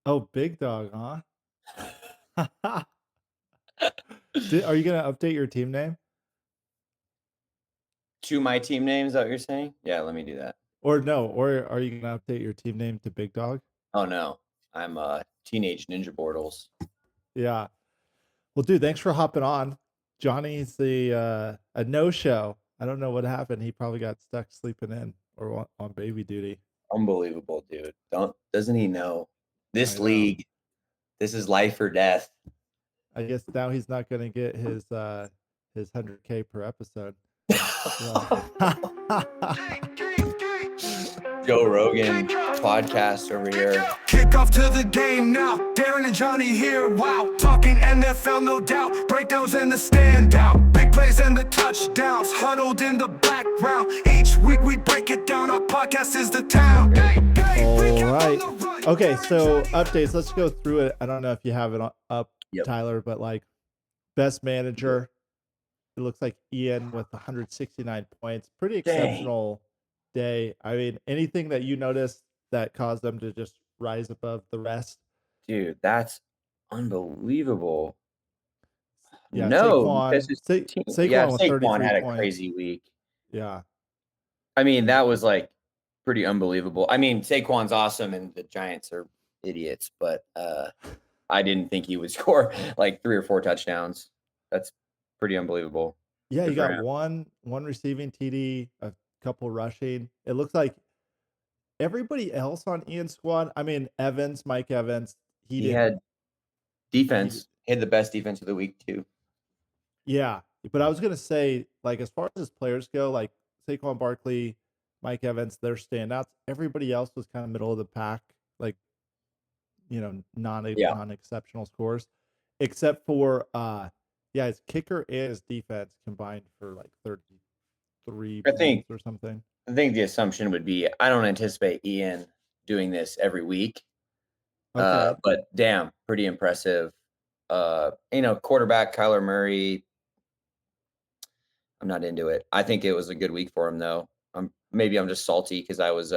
Oh, big dog, huh? Are you gonna update your team name? To my team names, is that what you're saying? Yeah, let me do that. Or no, or are you gonna update your team name to Big Dog? Oh, no. I'm, Teenage Ninja Bortles. Yeah. Well, dude, thanks for hopping on. Johnny's a no-show. I don't know what happened. He probably got stuck sleeping in or on baby duty. Unbelievable, dude. Doesn't he know? I This know. league, this is life or death. I guess now he's not gonna get his 100K per episode. So Joe Rogan podcast over here. Kick off to the game now. Darin and Johnny here. Wow. Talking NFL, no doubt. Breakdowns and the standout. Big plays and the touchdowns. Huddled in the background. Each week we break it down. Our podcast is the town. all right. Okay, so updates. Let's go through it. I don't know if you have it up, Yep. Tyler, but like best manager, it looks like Ian with 169 points. Pretty exceptional day. I mean, anything that you noticed that caused them to just rise above the rest? Dude, that's unbelievable. Yeah, No, because Saquon. his team yeah, Saquon with Saquon 33 had a points. crazy week. Yeah. I mean, that was, like, pretty unbelievable. I mean, Saquon's awesome, and the Giants are idiots, but, I didn't think he would score, like, 3 or 4 touchdowns. That's pretty unbelievable. Yeah, Good you for got him. one receiving TD, a couple rushing. It looks like everybody else on Ian's squad. I mean, Mike Evans, he He didn't had he defense. He had the best defense of the week, too. yeah, but I was gonna say, like, as far as his players go, like Saquon Barkley, Mike Evans, they're standouts. Everybody else was kind of middle of the pack, like, Yeah. non-exceptional scores, except for yeah, his kicker and his defense combined for like 33 I points think or something. I think the assumption would be I don't anticipate Ian doing this every week, Okay. but damn, pretty impressive. Quarterback Kyler Murray, I'm not into it. I think it was a good week for him, though. Maybe I'm just salty because I was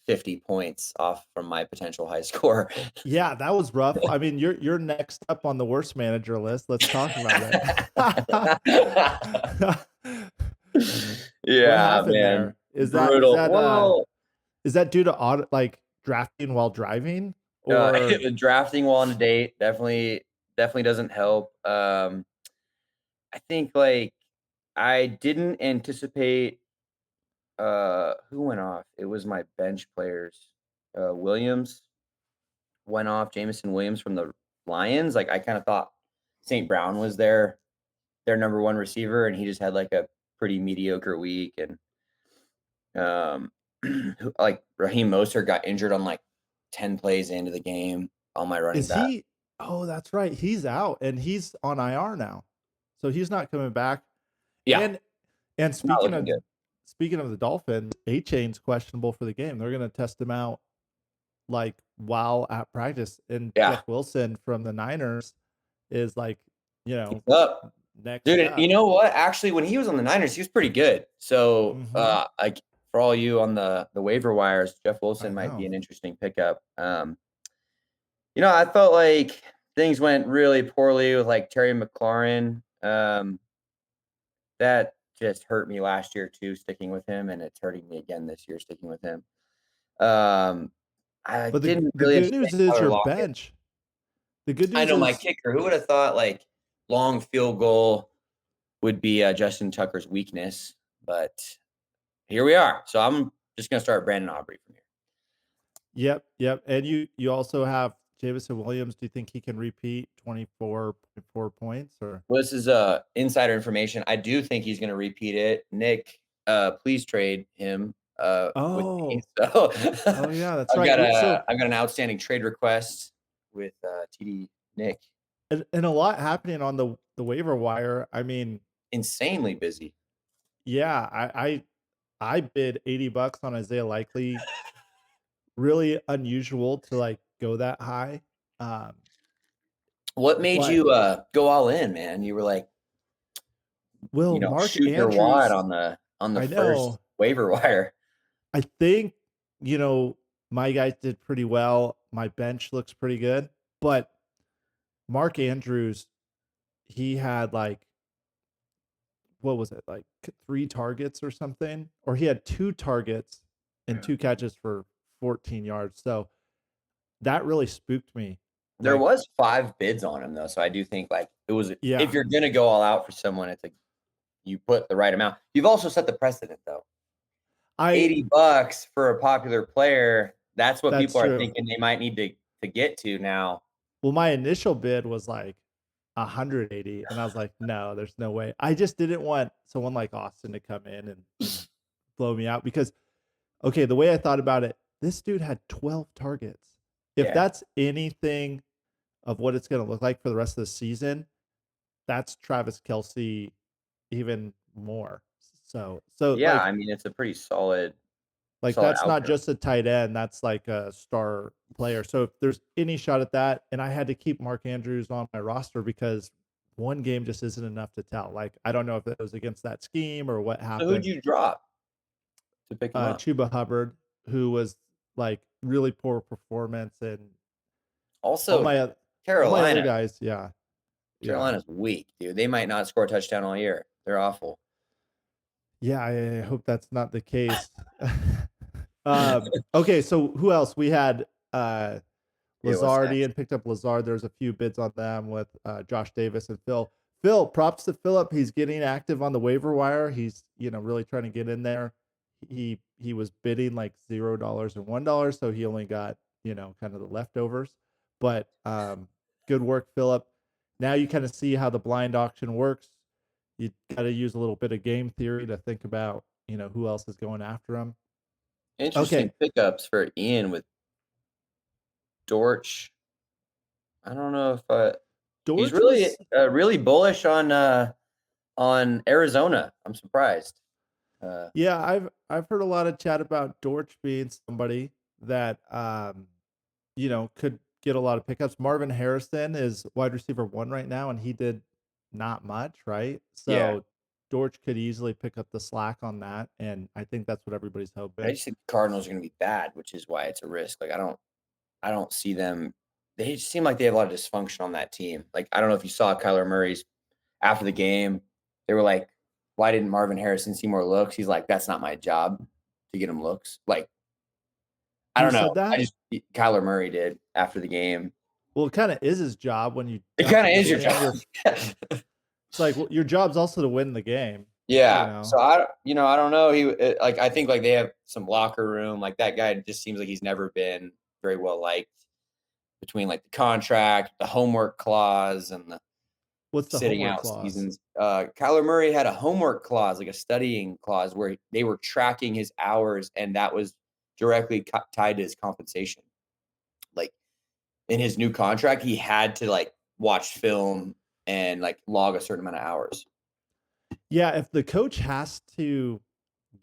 50 points off from my potential high score. Yeah, that was rough. I mean, you're next up on the worst manager list. Let's talk about it. What Yeah, happened man, there? Is that is brutal. that uh Well, is that due to like drafting while driving or drafting while on a date definitely doesn't help. I think like I didn't anticipate who went off? It was my bench players. Williams went off, Jameson Williams from the Lions. Like I kind of thought St. Brown was their number one receiver, and he just had like a pretty mediocre week. And like Raheem Mostert got injured on like 10 plays into the game on my running is back. he oh, that's right. He's out and he's on IR now. So he's not coming back. Yeah, And not looking good. speaking of the Dolphins, A-Chain's questionable for the game. They're gonna test him out like while at practice. And Yeah, Jeff Wilson from the Niners is like, he's up. next Dude, up. you know what? Actually, when he was on the Niners, he was pretty good. So, Mhm. like for all you on the waiver wires, Jeff I Wilson might be know. an interesting pickup. I felt like things went really poorly with like Terry McLaurin. That just hurt me last year too, sticking with him, and it's hurting me again this year, sticking with him. Um, I But didn't the really good news understand is Tyler your Lockett. bench. The good I news know my is kicker. Who would have thought like long field goal would be Justin Tucker's weakness, but here we are. So I'm just gonna start Brandon Aubrey from here. yep. And you also have Jameson Williams. Do you think he can repeat 24.4 points or Well, this is insider information. I do think he's gonna repeat it. Nick, please trade him with me. Oh, So oh yeah, that's right. I've got an outstanding trade request with TD Nick. And a lot happening on the waiver wire. I mean, Insanely busy. yeah, I bid $80 on Isaiah Likely. Really unusual to like go that high. Um, What made but you go all in, man? You were like, Will Mark shooting your wad Andrews, on the I first know. waiver wire. I think, my guys did pretty well. my bench looks pretty good. But Mark Andrews, he had like, what was it, like 3 targets or something? Or he had 2 targets and 2 catches for 14 yards. So that really spooked me. There Like, was 5 bids on him though, so I do think like it was. yeah, If you're gonna go all out for someone, it's like you put the right amount. You've also set the precedent though. $80 for a popular player. That's what That's people are true. thinking they might need to get to now. Well, my initial bid was like 180, and I was like, no, there's no way. I just didn't want someone like Austin to come in and blow me out because, okay, the way I thought about it, this dude had 12 targets. If Yeah. that's anything of what it's going to look like for the rest of the season, that's Travis Kelce even more. So Yeah, like, I mean it's a pretty solid. Like solid that's not outcome. just a tight end, that's like a star player. So if there's any shot at that, and I had to keep Mark Andrews on my roster because one game just isn't enough to tell. Like I don't know if it was against that scheme or what So happened. who'd you drop to pick him up? Chuba Hubbard, who was like really poor performance, and Also, all my other Carolina. guys, yeah. Carolina's weak, dude. They might not score a touchdown all year. They're awful. Yeah, I hope that's not the case. Okay, so who else? We had Lazard. Ian picked up Lazard. There's a few bids on them with Josh Davis and Phil. Props to Philip. He's getting active on the waiver wire. He's really trying to get in there. He was bidding like $0 and $1, so he only got kind of the leftovers. But good work, Philip. Now you kind of see how the blind auction works. You got to use a little bit of game theory to think about who else is going after him. Interesting pickups for Ian with Dortch. I don't know if he's really really bullish on Arizona. I'm surprised. Yeah, I've heard a lot of chat about Dortch being somebody that could get a lot of pickups. Marvin Harrison is wide receiver 1 right now, and he did not much, right? So Yeah. Dortch could easily pick up the slack on that, and I think that's what everybody's hoping. I just think the Cardinals are going to be bad, which is why it's a risk. Like I don't see them. They just seem like they have a lot of dysfunction on that team. Like I don't know if you saw Kyler Murray's after the game. They were like, "Why didn't Marvin Harrison see more looks?" He's like, "That's not my job to get him looks." Like I don't know. Kyler Murray did after the game. Well, it kind of is his job when you. It kind of is your job. It's like your job's also to win the game. Yeah. So I don't know. I think like they have some locker room. Like that guy just seems like he's never been very well liked between like the contract, the homework clause, and the what's the sitting homework out clause? seasons. Kyler Murray had a homework clause, like a studying clause, where they were tracking his hours, and that was directly tied to his compensation. Like in his new contract, he had to like watch film and like log a certain amount of hours. Yeah, if the coach has to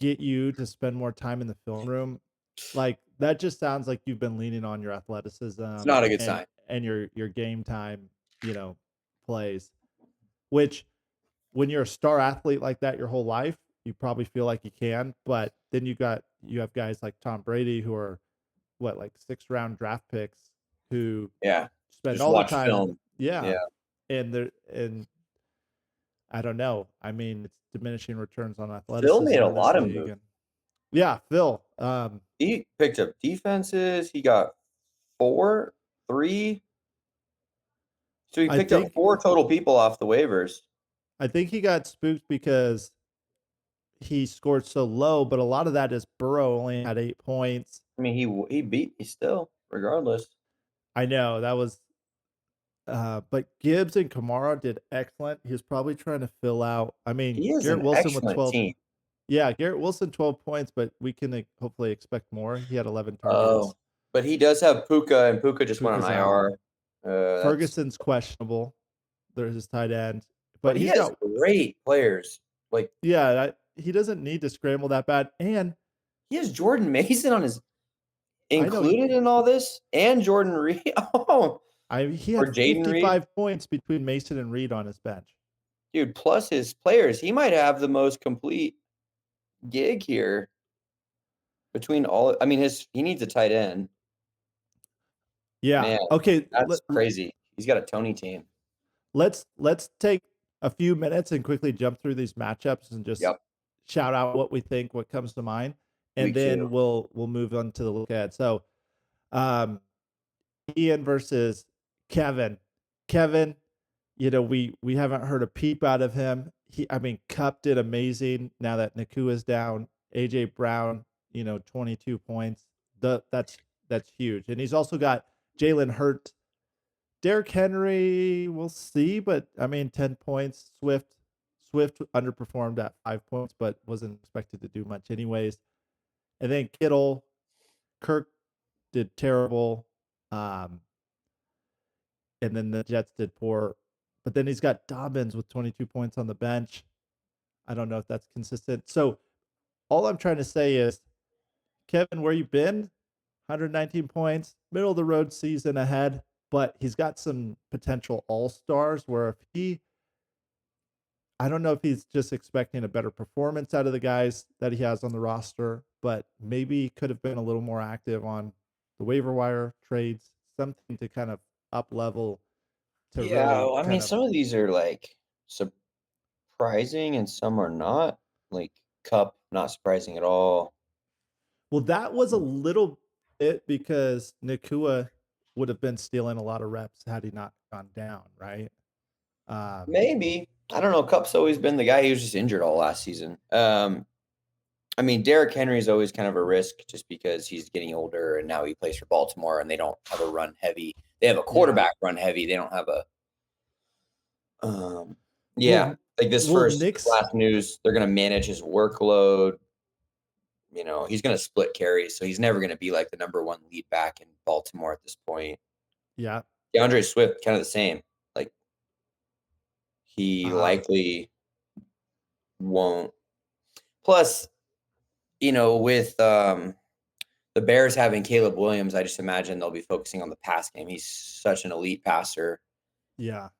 get you to spend more time in the film room, like that just sounds like you've been leaning on your athleticism. It's not a good sign. And your game time, plays. Which when you're a star athlete like that your whole life, you probably feel like you can, but then you have guys like Tom Brady who are like 6th-round draft picks who spend just all watch the time film. Yeah. And I don't know. I mean, it's diminishing returns on athleticism. Phil made a lot of moves. Yeah, Phil. He picked up defenses. He got 3. So he picked up 4 total people off the waivers. I think he got spooked because he scored so low, but a lot of that is Burrow only had 8 points. I mean, he beat me still, regardless. I know that was. But Gibbs and Kamara did excellent. He was probably trying to fill out. I mean, Garrett Wilson with 12. Team. Yeah, Garrett Wilson 12 points, but we can hopefully expect more. He had 11 targets. Oh, but he does have Puka, and Puka just went on IR. Ferguson's questionable. There's his tight end, but he has great players. Like he doesn't need to scramble that bad, and he has Jordan Mason on his included in all this, and Jordan Reed. He had 55 points between Mason and Reed on his bench. Dude, plus his players, he might have the most complete gig here between all. I mean, he needs a tight end. Yeah. Man, Okay. that's crazy. He's got a Tony team. Let's take a few minutes and quickly jump through these matchups and just Yep. shout out what we think, what comes to mind, and Week then 2. we'll move on to the look ahead. So, Ian versus Kevin. Kevin, we haven't heard a peep out of him. Cup did amazing now that Nakua's down. AJ Brown, 22 points. That's huge. And he's also got Jalen Hurts. Derrick Henry, we'll see, but 10 points. Swift underperformed at 5 points, but wasn't expected to do much anyways. And then Kittle, Kirk did terrible. And then the Jets did poor. But then he's got Dobbins with 22 points on the bench. I don't know if that's consistent. So all I'm trying to say is, Kevin, where you been? 119 points, middle of the road season ahead, but he's got some potential all-stars where I don't know if he's just expecting a better performance out of the guys that he has on the roster, but maybe could have been a little more active on the waiver wire trades, something to kind of up level to Yeah, really I mean, some of these are like surprising and some are not. Like Cup, not surprising at all. Well, that was a little bit because Nakua would have been stealing a lot of reps had he not gone down, right? Maybe. I don't know. Cup's always been the guy who was just injured all last season. Derrick Henry is always kind of a risk just because he's getting older and now he plays for Baltimore and they don't have a run heavy. They have a quarterback run heavy. They don't have a like this last news, they're going to manage his workload. He's going to split carries, so he's never going to be like the number 1 lead back in Baltimore at this point. Yeah. DeAndre Swift, kind of the same. Like, he likely won't. Plus, with the Bears having Caleb Williams, I just imagine they'll be focusing on the pass game. He's such an elite passer. Yeah.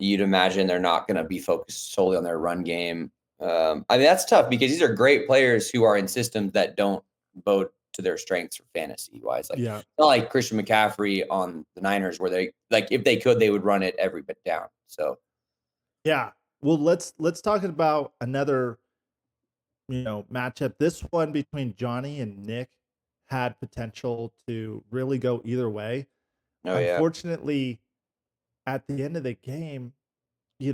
You'd imagine they're not going to be focused solely on their run game. That's tough because these are great players who are in systems that don't bode to their strengths or fantasy wise. Not like Christian McCaffrey on the Niners where they if they could, they would run it every bit down. So yeah. Well, let's talk about another matchup. This one between Johnny and Nick had potential to really go either way. Unfortunately, at the end of the game, I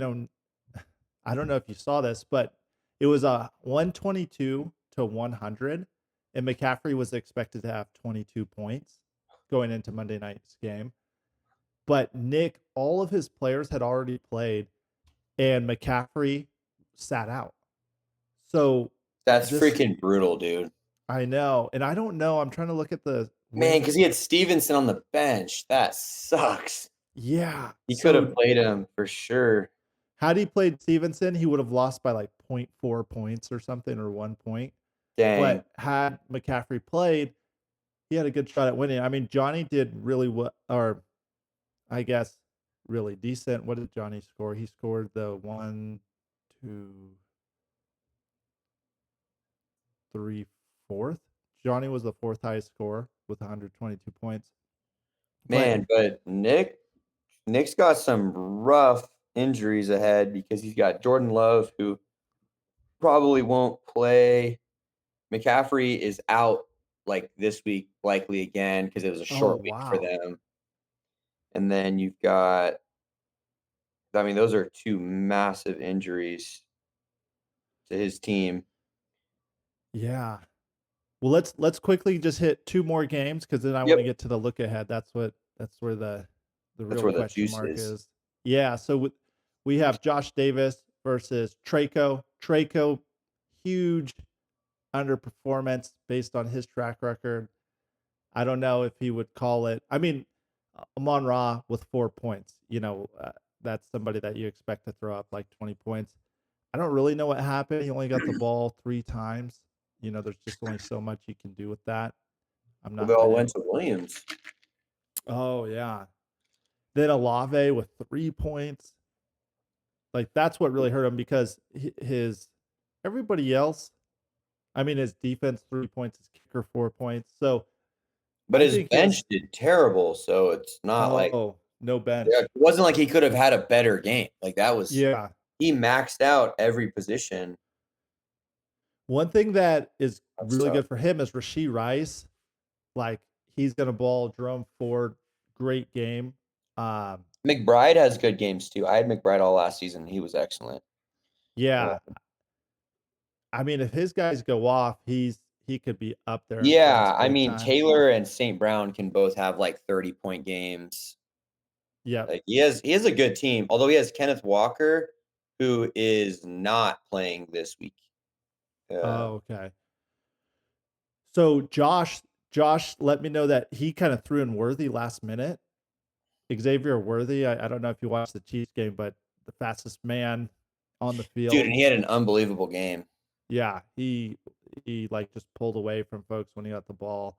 don't know if you saw this, but it was a 122 to 100, and McCaffrey was expected to have 22 points going into Monday night's game. But Nick, all of his players had already played, and McCaffrey sat out. So that's freaking brutal, dude. I know. And I don't know. I'm trying to look at the because he had Stevenson on the bench. That sucks. Yeah. He could have played him for sure. Had he played Stevenson, he would have lost by like 0.4 points or something, or 1 point. Dang. But had McCaffrey played, he had a good shot at winning. Johnny did really well, or I guess really decent. What did Johnny score? He scored the 1, 2, 3, 4th. Johnny was the 4th highest score with 122 points. Man, but Nick's got some rough injuries ahead because he's got Jordan Love, who probably won't play. McCaffrey is out like this week, likely again, because it was a short week for them. And then you've got, those are 2 massive injuries to his team. Yeah. Well, let's quickly just hit 2 more games because then I want to get to the look ahead. That's where the real question mark is. Yeah. So we have Josh Davis versus Traco. Traco, huge underperformance based on his track record. I don't know if he would call it. Amon-Ra with 4 points. That's somebody that you expect to throw up like 20 points. I don't really know what happened. He only got the ball 3 times. There's just only so much you can do with that. They all went to Williams. Oh, yeah. Then Olave with 3 points. Like, that's what really hurt him because everybody else, his defense 3 points, his kicker 4 points. So But I his think he has. bench did terrible, so it's not like Oh, no yeah, bench. it wasn't like he could have had a better game. Like, that was Yeah. he maxed out every position. One thing that is That really sucked. good for him is Rasheed Rice. Like, he's gonna ball. Jerome Ford, great game. Um, McBride has good games too. I had McBride all last season. He was excellent. yeah. I mean, if his guys go off, he could be up there in flames Yeah, I big mean, time. Taylor and St. Brown can both have, like, 30-point games. Yep. Like, he has a good team, although he has Kenneth Walker, who is not playing this week. Oh, okay. So Josh let me know that he kind of threw in Worthy last minute. Xavier Worthy. I don't know if you watched the Chiefs game, but the fastest man on the Dude, field. and he had an unbelievable game. Yeah, he like just pulled away from folks when he got the ball.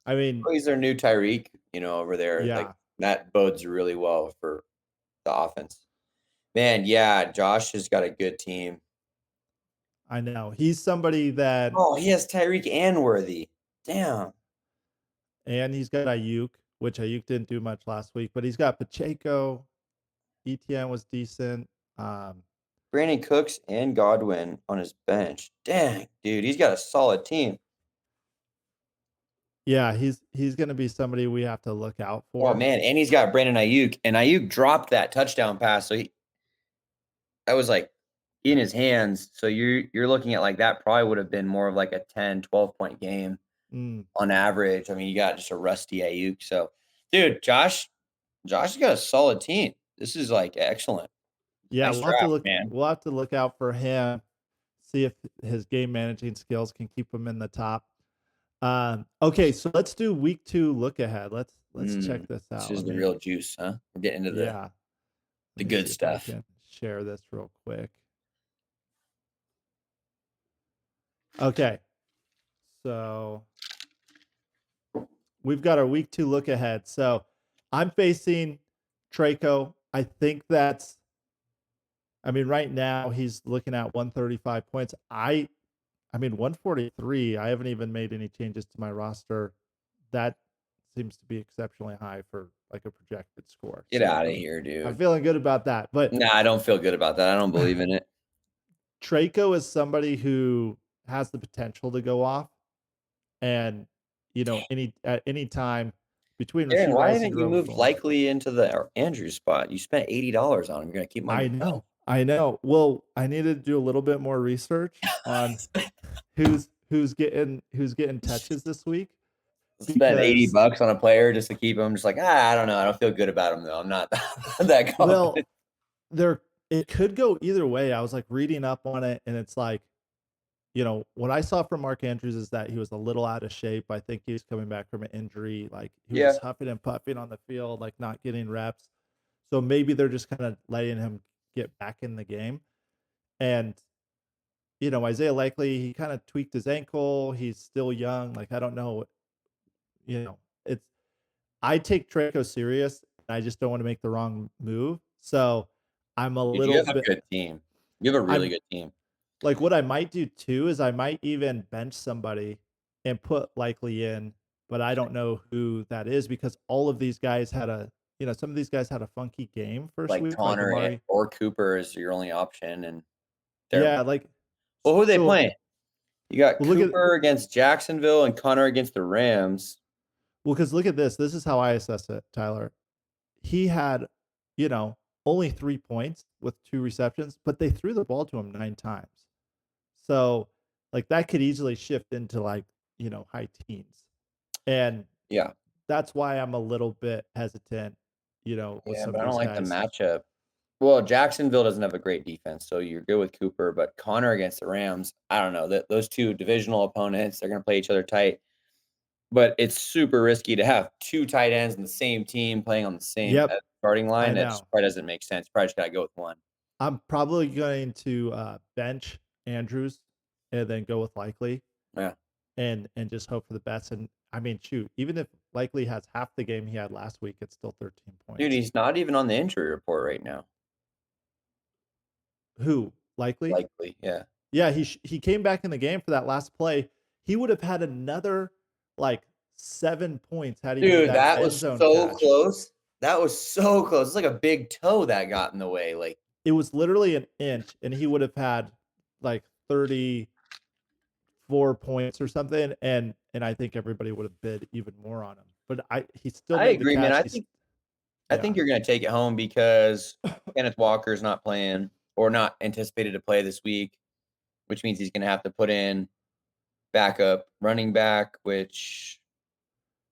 I mean, Oh, he's their new Tyreek, over there. Like, yeah, that bodes really well for the offense. Man, yeah, Josh has got a good team. I know. He's somebody that, Oh, he has Tyreek and Worthy. Damn. and he's got Ayuk, which Ayuk didn't do much last week, but he's got Pacheco. ETN was decent. Brandon Cooks and Godwin on his bench. Dang, dude, he's got a solid team. Yeah, he's gonna be somebody we have to look out Oh, for. man, and he's got Brandon Ayuk, and Ayuk dropped that touchdown pass, so that was, like, in his hands, so you're looking at, like, that probably would have been more of, like, a 10, 12-point game Mm, on average. I mean, you got just a rusty Ayuk, so dude, Josh has got a solid team. This is, like, excellent. yeah, Nice draft, man. we'll have to look out for him, see if his game managing skills can keep him in the top. Okay, so let's do week 2 look ahead. Let's check this This out. is the real juice, huh? We're getting into Yeah. the Let me good see if I stuff. can share this real quick. Okay. So we've got our week 2 look ahead. So I'm facing Traco. I mean, right now he's looking at 135 points. I mean 143. I haven't even made any changes to my roster. That seems to be exceptionally high for like a projected score. Get So out of here, I'm dude. feeling good about that. But Nah, I don't feel good about that. I don't believe in it. Traco is somebody who has the potential to go off, and at any time between Aaron, Rasheed why Rice and haven't you Jerome moved Ford. Likely into the Andrews spot? You spent $80 on him. You're gonna keep him on your bench. I know. Well, I needed to do a little bit more research on who's getting touches this week Spend 80 because bucks on a player just to keep him. Just like, I don't know. I don't feel good about him though. I'm not that well, confident. it could go either way. I was like reading up on it, and it's like, what I saw from Mark Andrews is that he was a little out of shape. I think he was coming back from an injury. Like he was Yeah. just huffing and puffing on the field, like not getting reps. So maybe they're just kind of letting him get back in the game. And Isaiah Likely, he kind of tweaked his ankle. He's still young. Like I don't know, it's I take Traco serious. I just don't want to make the wrong move. So I'm a Dude, you little have a bit. good team. You have a really I'm good team. like what I might do too is I might even bench somebody and put Likely in, but I don't know who that is because all of these guys had some of these guys had a funky game first Like week, like Connor Amari. or Cooper is your only option, and they're Yeah, like well, who are they so. playing? You got Well, look at Cooper against Jacksonville and Connor against the Rams. because look at this. This is how I assess it, Tyler. He had, only 3 points with 2 receptions, but they threw the ball to him 9 times. So, like that could easily shift into like, high teens. And Yeah. that's why I'm a little bit hesitant, with Yeah, some but of I don't these like the guys. matchup. Well, Jacksonville doesn't have a great defense, so you're good with Cooper, but Connor against the Rams, I don't know. That those two divisional opponents, they're gonna play each other tight. But it's super risky to have 2 tight ends in the same team playing on the same Yep, starting line. I That just know. probably doesn't make sense. Probably just gotta go with one. I'm probably going to bench Andrews and then go with Likely Yeah. and just hope for the best. And I mean, shoot, even if Likely has half the game he had last week, it's still 13 points. Dude, he's not even on the injury report right now. Who? Likely? Likely, yeah. Yeah, he came back in the game for that last play. He would have had another like 7 points had he made Dude, that that end was zone so catch. close. That was so close. It's like a big toe that got in the way. Like, It was literally an inch, and he would have had like 34 points or something, and I think everybody would have bid even more on him. But he still I made the agree, man. catch. I Yeah. think you're gonna take it home because Kenneth Walker's not playing or not anticipated to play this week, which means he's gonna have to put in backup running back, which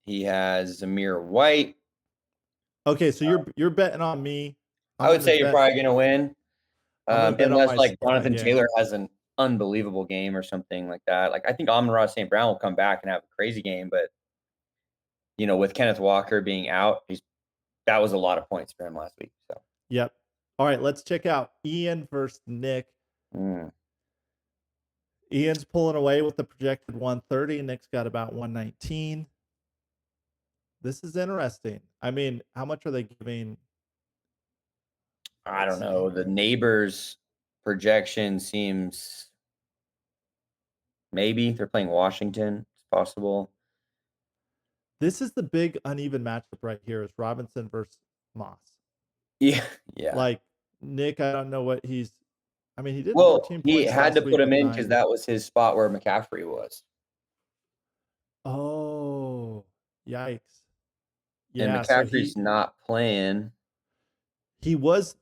he has Zamir White. Okay, so you're betting on me. I would say you're probably gonna win. I'm gonna bet on Unless like my Jonathan game. Taylor has an unbelievable game or something like that. Like I think Amon-Ra St. Brown will come back and have a crazy game, but with Kenneth Walker being out, that was a lot of points for him last week. So Yep. All right, let's check out Ian versus Nick. Ian's pulling away with the projected 130. Nick's got about 119. This is interesting. I mean, how much are they giving? I don't know. The neighbors projection seems maybe they're playing Washington. It's possible. This is the big uneven matchup right here is Robinson versus Moss. Yeah. Yeah. Like Nick, I don't know what he did Well, 14 he points had to last put week him with in because 9. that was his spot where McCaffrey was. Oh, yikes. And Yeah, so McCaffrey's not playing.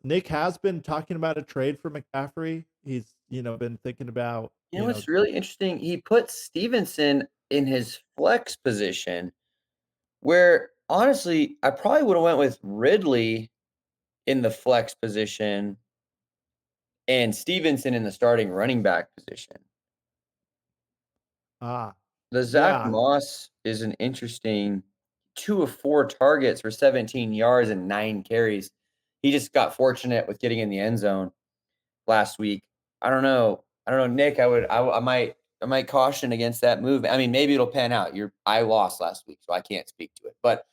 Nick has been talking about a trade for McCaffrey. He's, been thinking about, What's really interesting? He put Stevenson in his flex position, where honestly, I probably would have went with Ridley in the flex position and Stevenson in the starting running back position. The Zach yeah. Moss is an interesting 2 of 4 targets for 17 yards and 9 carries. He just got fortunate with getting in the end zone last week. I don't know, Nick. I might caution against that move. I mean, maybe it'll pan out. I lost last week, so I can't speak to it. But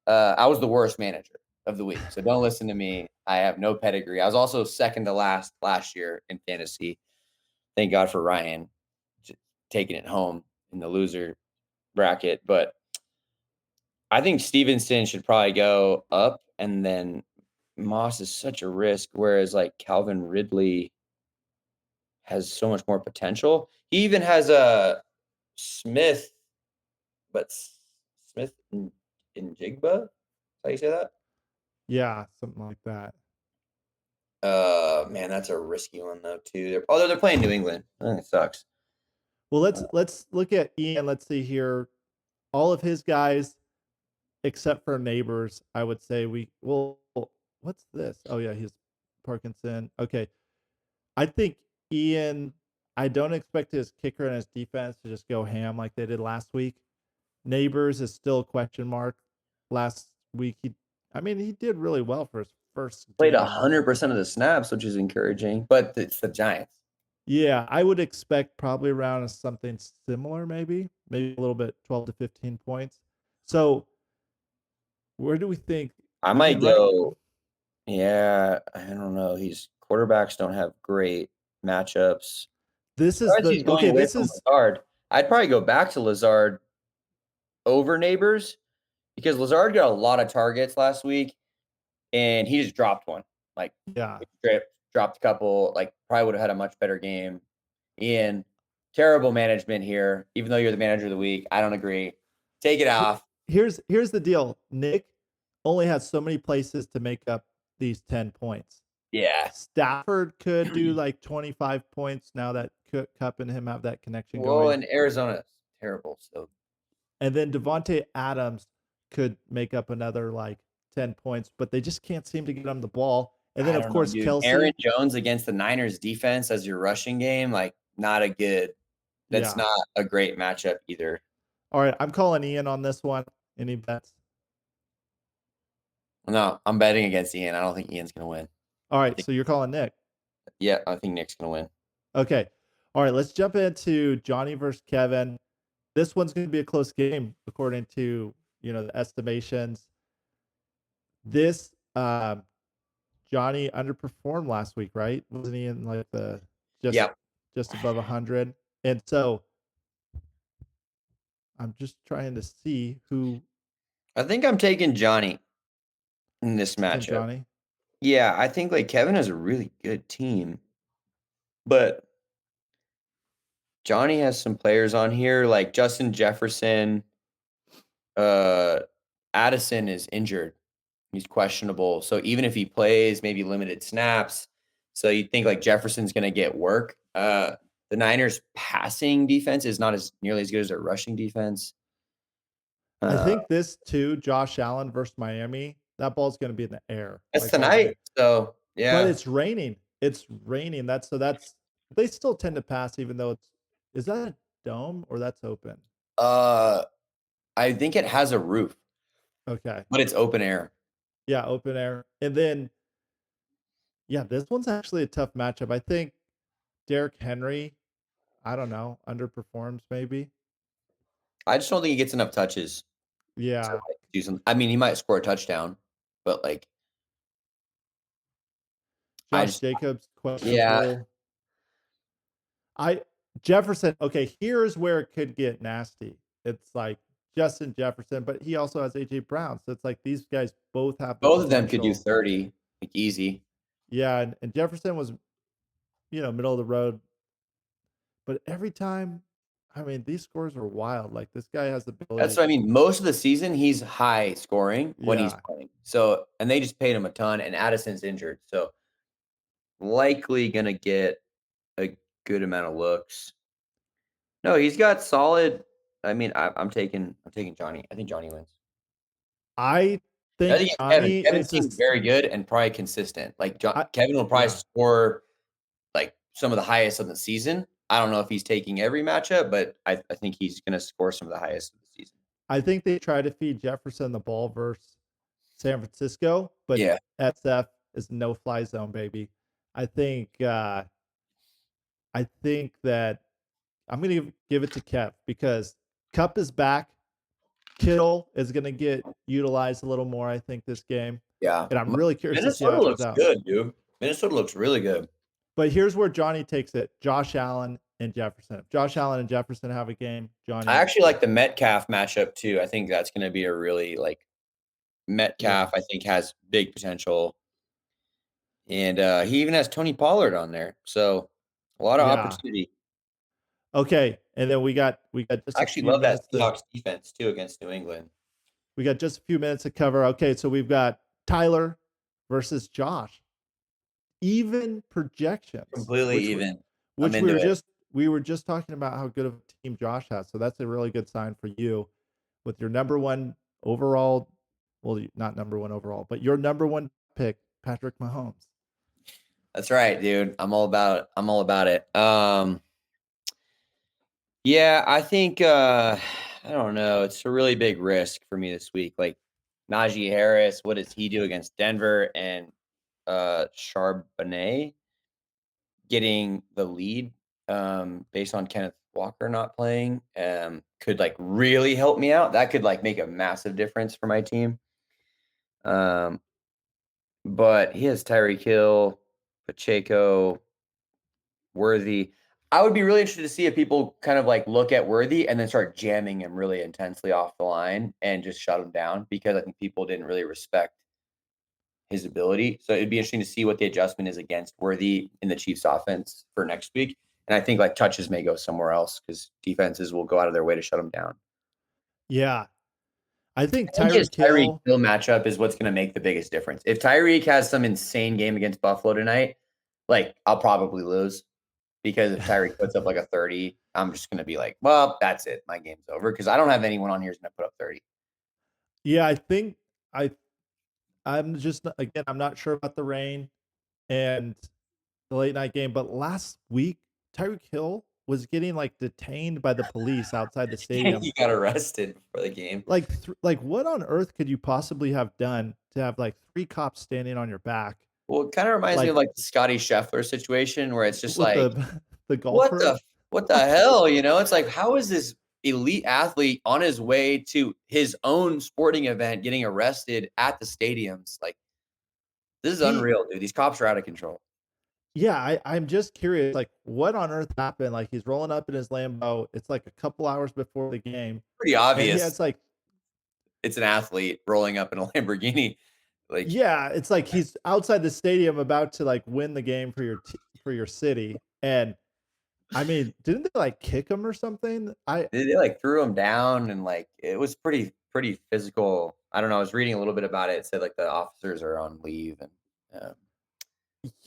I was the worst manager of the week, so don't listen to me. I have no pedigree. I was also second to last year in fantasy. Thank God for Ryan taking it home in the loser bracket. But I think Stevenson should probably go up, and then Moss is such a risk, whereas like Calvin Ridley has so much more potential. He even has a Smith, but Smith in Jigba. How you say that? Yeah, something like that. Man, that's a risky one though too. They're playing New England. I think it sucks. Well, let's look at Ian. Let's see here. All of his guys, except for neighbors, I would say what's this? Oh yeah, he's Parkinson. Okay. I think Ian, I don't expect his kicker and his defense to just go ham like they did last week. Neighbors is still a question mark. Last week he did really well for his first Played game. 100% of the snaps, which is encouraging, but it's the Giants. Yeah, I would expect probably around something similar, maybe a little bit, 12 to 15 points. So where do we think? I might go. Yeah, I don't know. Quarterbacks don't have great matchups. This is He's going away from Lazard. I'd probably go back to Lazard over Neighbors because Lazard got a lot of targets last week, and he just dropped one. Like, yeah, dropped a couple. Like, probably would have had a much better game. Ian, terrible management here. Even though you're the manager of the week, I don't agree. Take it off. Here's the deal. Nick only has so many places to make up these 10 points. Yeah. Stafford could do like 25 points now that Cup and him have that connection Well, going. and Arizona's terrible. So, and then Devontae Adams could make up another like 10 points, but they just can't seem to get him the ball. And then, of course, Kelsey. Aaron Jones against the Niners defense as your rushing game, like not a good. That's not a great matchup either. All right, I'm calling Ian on this one. Any bets? No, I'm betting against Ian. I don't think Ian's going to win. All right, so you're calling Nick. Yeah, I think Nick's going to win. Okay. All right, let's jump into Johnny versus Kevin. This one's going to be a close game according to, the estimations. This Johnny underperformed last week, right? Wasn't he in like just above 100? And so I'm just trying to see who I think I'm taking Johnny in this taking matchup. Johnny. Yeah, I think like Kevin has a really good team, but Johnny has some players on here like Justin Jefferson. Uh, Addison is injured. He's questionable. So even if he plays, maybe limited snaps. So you think like Jefferson's going to get work. The Niners passing defense is not as nearly as good as their rushing defense. I Uh, think this too, Josh Allen versus Miami, that ball's gonna be in the air, that's like all game. tonight. So But yeah. it's raining. It's raining. That's they still tend to pass even though it's is that a dome or that's open? Uh, I think it has a roof, Okay. but it's open air. Yeah, open air. And then yeah, this one's actually a tough matchup. I think Derrick Henry, I don't know, underperforms maybe. I just don't think he gets enough touches to Yeah. like do something. I mean, he might score a touchdown, but like I Josh just Jacobs, yeah. questionable. I Jefferson, okay, here's where it could get nasty. It's like Justin Jefferson, but he also has AJ Brown. So it's like these guys both have the Both of them could do potential. 30, like easy. Yeah, and Jefferson was, middle of the road. But every time, I mean, these scores are wild. Like this guy has the That's ability. what I mean. Most of the season, he's high scoring when he's Yeah. playing. So, and they just paid him a ton, and Addison's injured, so likely gonna get a good amount of looks. No, he's got solid. I mean, I'm taking Johnny. I think Johnny wins. I I think think it's Kevin. Johnny Kevin's is team's this. very good and probably consistent. Like I, Kevin will probably yeah. score like some of the highest of the season. I don't know if he's taking every matchup, but I think he's gonna score some of the highest of the season. I think they try to feed Jefferson the ball versus San Francisco, but Yeah. SF is no fly zone, baby. I think I think that I'm gonna give it to Kev because Cup is back. Kittle is gonna get utilized a little more, I think, this game. Yeah. And I'm really curious to see how Minnesota it turns looks out. good, dude. Minnesota looks really good. But here's where Johnny takes it. Josh Allen and Jefferson. If Josh Allen and Jefferson have a game, I Johnny. actually like the Metcalf matchup too. I think that's gonna be a really like Yeah. Metcalf, I think, has big potential. And he even has Tony Pollard on there. So a lot of Yeah. opportunity. Okay. And then we got just I a actually few love that minutes to Seahawks defense too against New England. we got just a few minutes to cover. Okay, so we've got Tyler versus Josh. Even projections, Completely which even. I'm which into it. we were just talking about how good of a team Josh has. So that's a really good sign for you with your number one overall. Well, not number one overall, but your number one pick, Patrick Mahomes. That's right, dude. I'm all about it. Yeah, I think I don't know. It's a really big risk for me this week. Like Najee Harris, what does he do against Denver and Charbonnet getting the lead based on Kenneth Walker not playing could like really help me out. That could like make a massive difference for my team. Um, but he has Tyreek Hill, Pacheco, Worthy. I would be really interested to see if people kind of like look at Worthy and then start jamming him really intensely off the line and just shut him down because I think people didn't really respect his ability. So it'd be interesting to see what the adjustment is against Worthy in the Chiefs offense for next week. And I think like touches may go somewhere else because defenses will go out of their way to shut him down. Yeah. I think I think his Tyreek Tyreek Hill. Hill matchup is what's going to make the biggest difference. If Tyreek has some insane game against Buffalo tonight, like I'll probably lose. Because if Tyreek puts up like a 30, I'm just gonna be like, well, that's it. My game's over because I don't have anyone on here who's gonna put up 30. Yeah, I think I I'm just again, I'm not sure about the rain and the late night game, but last week Tyreek Hill was getting like detained by the police outside the stadium. He got arrested for the game. Like what on earth could you possibly have done to have like 3 cops standing on your back? Well, it kind of reminds me Like of like the Scotty Scheffler situation where it's just with like, the what golfer? the what the hell? You know, it's like, how is this elite athlete on his way to his own sporting event getting arrested at the stadiums? Like, this is He unreal, dude. These cops are out of control. Yeah, I'm just curious, like, what on earth happened? Like, he's rolling up in his Lambo. It's like a couple hours before the game, Pretty and he obvious has like, it's an athlete rolling up in a Lamborghini. Like, yeah, it's like he's outside the stadium about to like win the game for for your city. And I mean, didn't they like kick him or something? they like threw him down and like it was pretty physical. I don't know. I was reading a little bit about it. It said like the officers are on leave and um,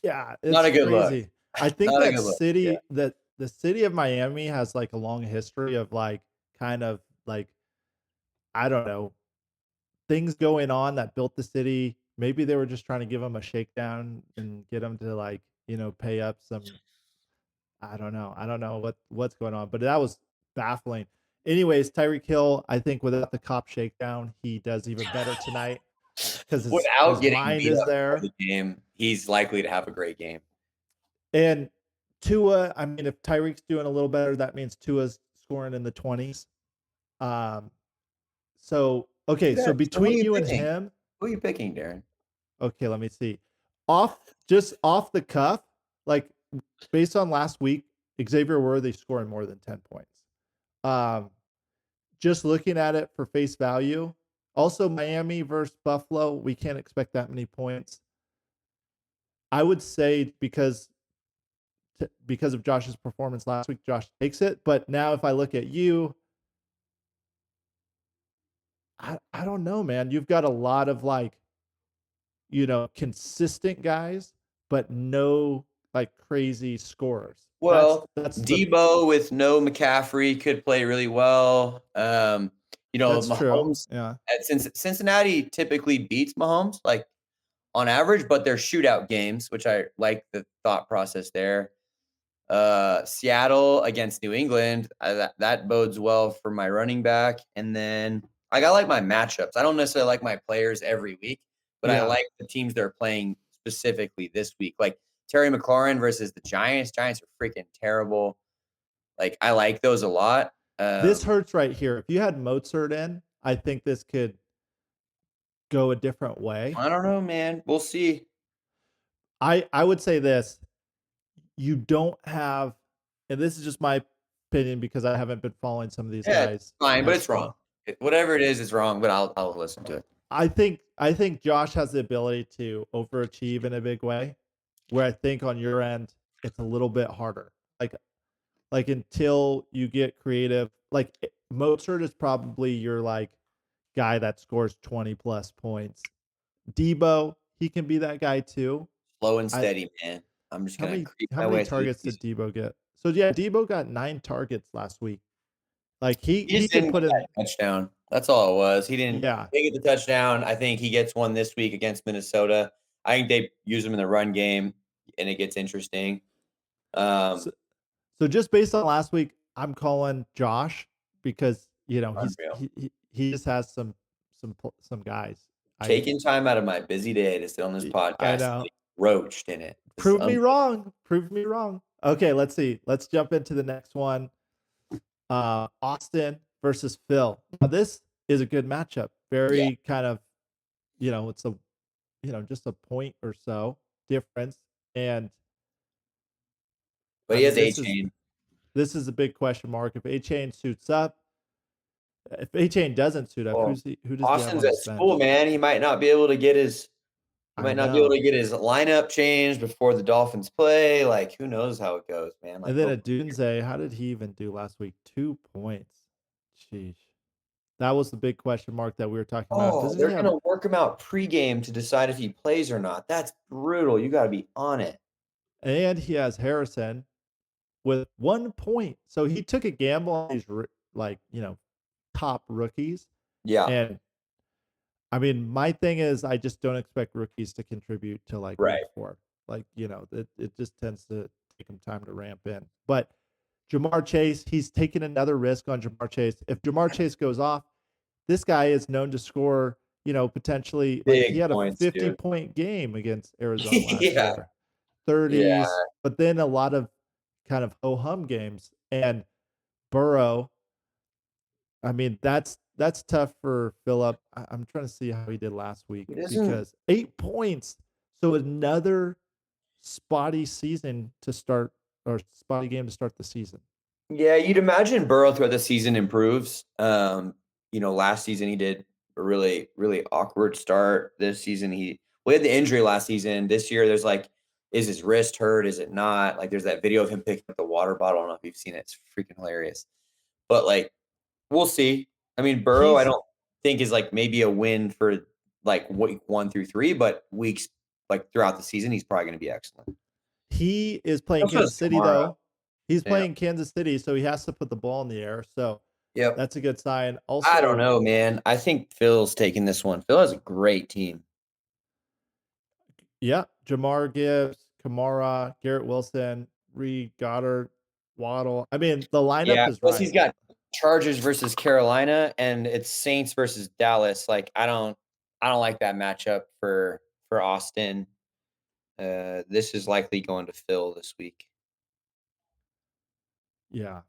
Yeah, not it's a good look. crazy. I think Not a good look. Yeah. that the city of Miami has like a long history of like kind of like, I don't know, things going on that built the city. Maybe they were just trying to give him a shakedown and get him to like, pay up some. I don't know. I don't know what's going on, but that was baffling. Anyways, Tyreek Hill, I think without the cop shakedown, he does even better tonight because Without his getting mind beat is up before there. the game, he's likely to have a great game. And Tua, I mean, if Tyreek's doing a little better, that means Tua's scoring in the 20s. Um, so okay, Yeah, so so who are between you you and picking? him, Who are you picking, Darren? okay, let me see. Just off the cuff, like based on last week, Xavier Worthy scoring more than 10 points. Um, just looking at it for face value. Also, Miami versus Buffalo, we can't expect that many points. I would say because of Josh's performance last week, Josh takes it. But now, if I look at you, I don't know, man. You've got a lot of like, consistent guys, but no like crazy scorers. That's Well, that's the Debo with no McCaffrey could play really well. that's true. Mahomes Yeah. at Cincinnati typically beats Mahomes, like on average, but they're shootout games, which I like the thought process there. Seattle against New England, that bodes well for my running back. And then I like my matchups. I don't necessarily like my players every week, but I Yeah. like the teams they're playing specifically this week. Like Terry McLaurin versus the Giants. Giants are freaking terrible. Like I like those a lot. This hurts right here. If you had Mozart in, I think this could go a different way. I don't know, man. We'll see. I would say this, you don't have, and this is just my opinion because I haven't been following some of these Yeah, it's guys fine, but as it's wrong. well. Whatever it is, it's wrong. But I'll listen to it. I think Josh has the ability to overachieve in a big way, where I think on your end it's a little bit harder. Like until you get creative, like Mozart is probably your like guy that scores 20 plus points. Debo, he can be that guy too. Slow and I steady, man. I'm just how gonna many creep how my many way through the targets did season. Debo get? So yeah, Debo got 9 targets last week. Like he He he just can didn't put get that in, touchdown. That's all it was. He yeah. didn't get the touchdown. I think he gets one this week against Minnesota. I think they use him in the run game, and it gets interesting. So, so just based on last week, I'm calling Josh because Unreal. he just has some guys. I Taking time out of my busy day to sit on this I podcast, know. like, roached in it. This is Prove me wrong. Prove me wrong. Okay, let's see. Let's jump into the next one. Austin versus Phil. Now this is a good matchup. yeah, Very kind of, it's a just a point or so difference. And but I he mean has A Chain. this is a big question mark. If A Chain suits up, if A Chain doesn't suit up, Well, who does he have Austin's on at his school, bench? man. He I might not be able to know. get his lineup changed before the Dolphins play. Like, who knows how it goes, man? Like, And then hope. a Dunze, how did he even do last week? 2 points. Sheesh. That was the big question mark that we were talking about. Oh, Doesn't he they're have, gonna work him out pregame to decide if he plays or not. That's brutal. You gotta be on it. and he has Harrison with 1 point. So he took a gamble on these like, top rookies. Yeah, And I mean, my thing is I just don't expect rookies to contribute to like week right. 4. Like, it just tends to take them time to ramp in. But Jamar Chase, he's taking another risk on Jamar Chase. If Jamar Chase goes off, this guy is known to score, potentially like he Big had a points, dude. 50-point game against Arizona last Yeah, year. yeah. 30s, but then a lot of kind of ho-hum games. And Burrow, I mean, that's tough for Philip. I'm trying to see how he did last week He doesn't because 8 points. So another spotty season to start, or spotty game to start the season. Yeah, you'd imagine Burrow throughout the season improves. Last season he did a really, really awkward start. This season we had the injury last season. This year there's like, is his wrist hurt? Is it not? Like there's that video of him picking up the water bottle. I don't know if you've seen it. It's freaking hilarious. But like, we'll see. I mean, Burrow, I don't think is like maybe a win for like week 1 through 3, but weeks like throughout the season, he's probably going to be excellent. He is playing Also Kansas City, though. He's Yeah. playing Kansas City, so he has to put the ball in the air. So Yep. that's a good sign. Also, I don't know, man. I think Phil's taking this one. Phil has a great team. Yeah, Jamar Gibbs, Kamara, Garrett Wilson, Reed Goddard, Waddle. I mean, the lineup is plus right. he's got Chargers versus Carolina, and it's Saints versus Dallas. Like I don't like that matchup for Austin. This is likely going to Phil this week. Yeah.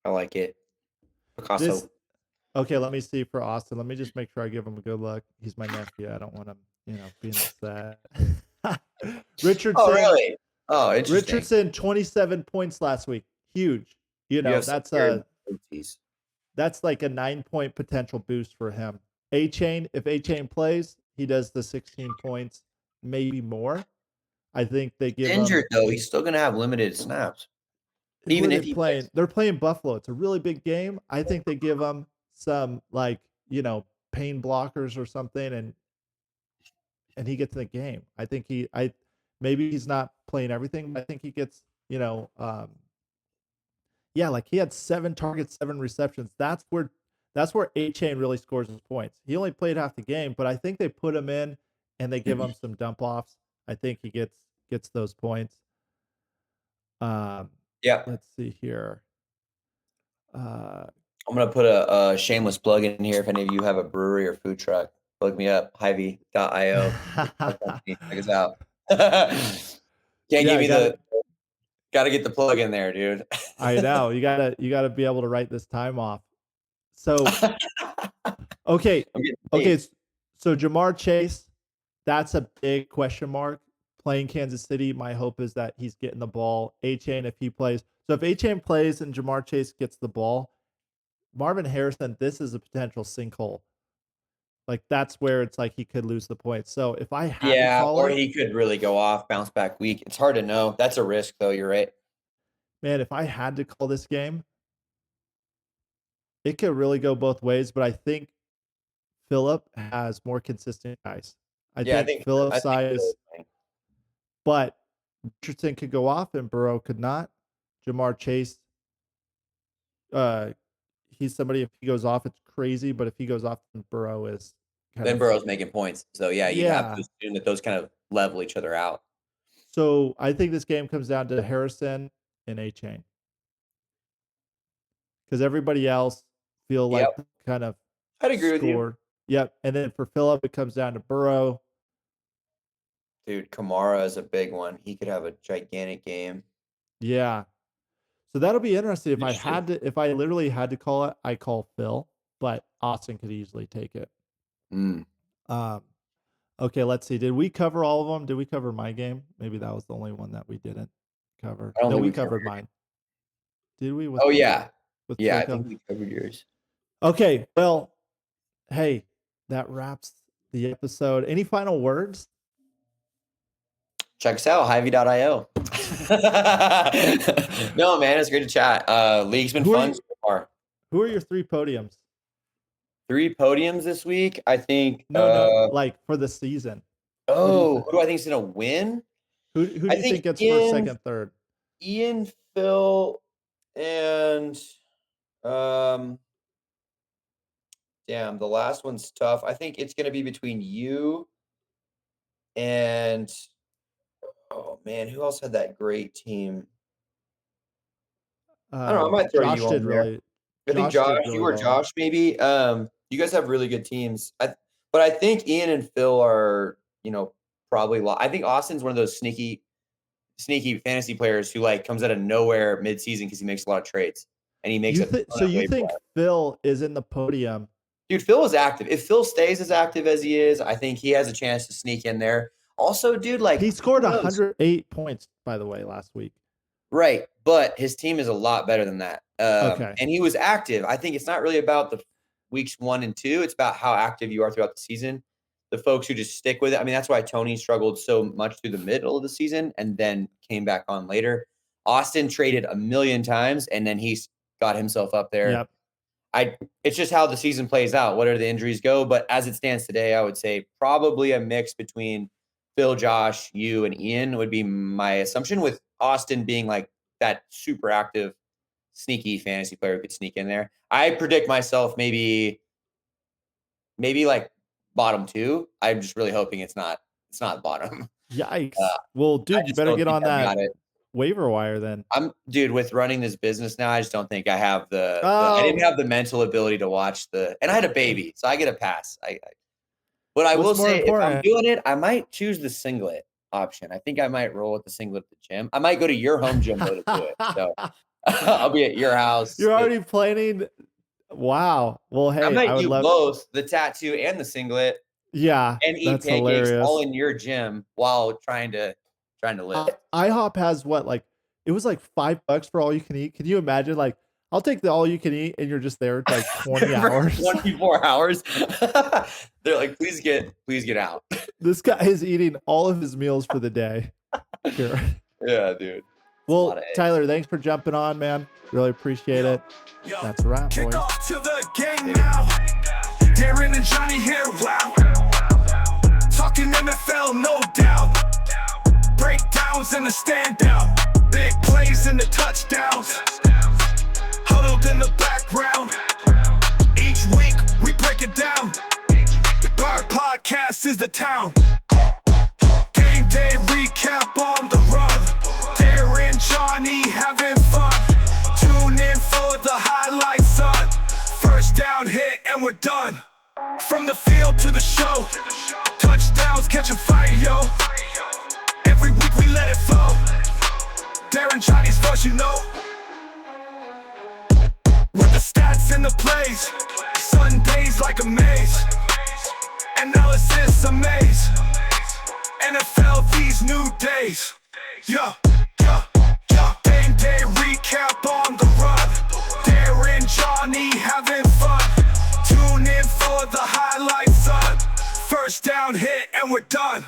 I like it. Picasso. Okay, let me see for Austin. Let me just make sure I give him a good look. He's my nephew. I don't want him, being upset. Richardson. Oh, really? Oh, interesting. Richardson, 27 points last week. Huge. That's like a 9-point potential boost for him. A-Chain, if A-Chain plays, he does the 16 points, maybe more. I think they give injured though. He's still going to have limited snaps. Even if he plays. They're playing Buffalo. It's a really big game. I think they give him some pain blockers or something, and he gets in the game. I think maybe he's not playing everything, but I think he gets, like he had 7 targets, 7 receptions. That's where A-Chain really scores his points. He only played half the game, but I think they put him in and they give him some dump offs. I think he gets those points. Let's see here. I'm going to put a shameless plug in here. If any of you have a brewery or food truck, plug me up, Hy-Vee.io. Check us out. Got to get the plug in there, dude. I know. You gotta be able to write this time off. So, okay. So Jamar Chase, that's a big question mark. Playing Kansas City, my hope is that he's getting the ball. A-Chain, if he plays. So if A-Chain plays and Jamar Chase gets the ball, Marvin Harrison, this is a potential sinkhole. Like that's where it's like he could lose the points. So if I had to call he could really go off, bounce back week. It's hard to know. That's a risk, though. You're right. Man, if I had to call this game, it could really go both ways. But I think Phillip has more consistent guys. I think Phillip's size. But Richardson could go off and Burrow could not. Jamar Chase, he's somebody, if he goes off, it's crazy. But if he goes off, then Burrow is. Burrow's making points. So, you have to assume that those kind of level each other out. So, I think this game comes down to Harrison and A-Chain. Because everybody else feel like kind of I'd agree with you. Yep. And then for Phillip, it comes down to Burrow. Dude, Kamara is a big one. He could have a gigantic game. Yeah. So that'll be interesting. If I literally had to call it, I call Phil, but Austin could easily take it. Okay, let's see. Did we cover all of them? Did we cover my game? Maybe that was the only one that we didn't cover. No, we covered mine. Did we? I think we covered yours. Okay, well, hey, that wraps the episode. Any final words? Check us out, Hy-Vee.io. No, man, it's great to chat. League's been fun so far. Who are your 3 podiums? 3 podiums this week? I think. No, like for the season. Who do I think is going to win? Who do you think gets first, second, third? Ian, Phil, and damn, the last one's tough. I think it's going to be between you and. Oh man, who else had that great team? I don't know. I might throw you on there. I think Josh, you or Josh, maybe. You guys have really good teams. But I think Ian and Phil are, probably. I think Austin's one of those sneaky fantasy players who like comes out of nowhere mid-season because he makes a lot of trades and he makes. So you think Phil is in the podium? Dude, Phil is active. If Phil stays as active as he is, I think he has a chance to sneak in there. Also, dude, like He scored who knows? 108 points, by the way, last week. Right, but his team is a lot better than that. Okay. And he was active. I think it's not really about the weeks 1 and 2. It's about how active you are throughout the season. The folks who just stick with it. I mean, that's why Tony struggled so much through the middle of the season and then came back on later. Austin traded a million times, and then he's got himself up there. Yep. It's just how the season plays out. What are the injuries go? But as it stands today, I would say probably a mix between Phil, Josh, you, and Ian would be my assumption, with Austin being like that super active, sneaky fantasy player who could sneak in there. I predict myself maybe like bottom 2. I'm just really hoping it's not bottom. Yikes. Well, dude, you better get on that waiver wire then. Dude, with running this business now, I just don't think I have I didn't have the mental ability to watch and I had a baby, so I get a pass. But I will say, if I'm doing it, I might choose the singlet option. I think I might roll with the singlet at the gym. I might go to your home gym to do it. So I'll be at your house. You're already planning. Wow. Well, hey, I might would do love both, the tattoo and the singlet. Yeah, and eat that's pancakes hilarious. all in your gym while trying to live. IHOP has what, like, it was like $5 for all you can eat. Can you imagine? Like, I'll take the all you can eat, and you're just there like 20 hours, 24 hours. They're like, please get out. This guy is eating all of his meals for the day. Here. Yeah, dude. Well, Tyler, thanks for jumping on, man. Really appreciate it. That's a wrap, boys. Kick off to the game now. Darin and Johnny here, wow. Talking NFL, no doubt. Breakdowns and the standout. Big plays and the touchdowns. Huddled in the background. Each week we break it down. Our podcast is the town. Game day recap on the run. Darin, Johnny having fun. Tune in for the highlights, son. First down hit and we're done. From the field to the show. Touchdowns catching fire, yo. Every week we let it flow. Darin, Johnny's voice, you know. With the stats and the plays. Sundays like a maze. Analysis amaze. NFL these new days. Yeah. Game day recap on the run. Darin, Johnny having fun. Tune in for the highlights, son. First down hit and we're done.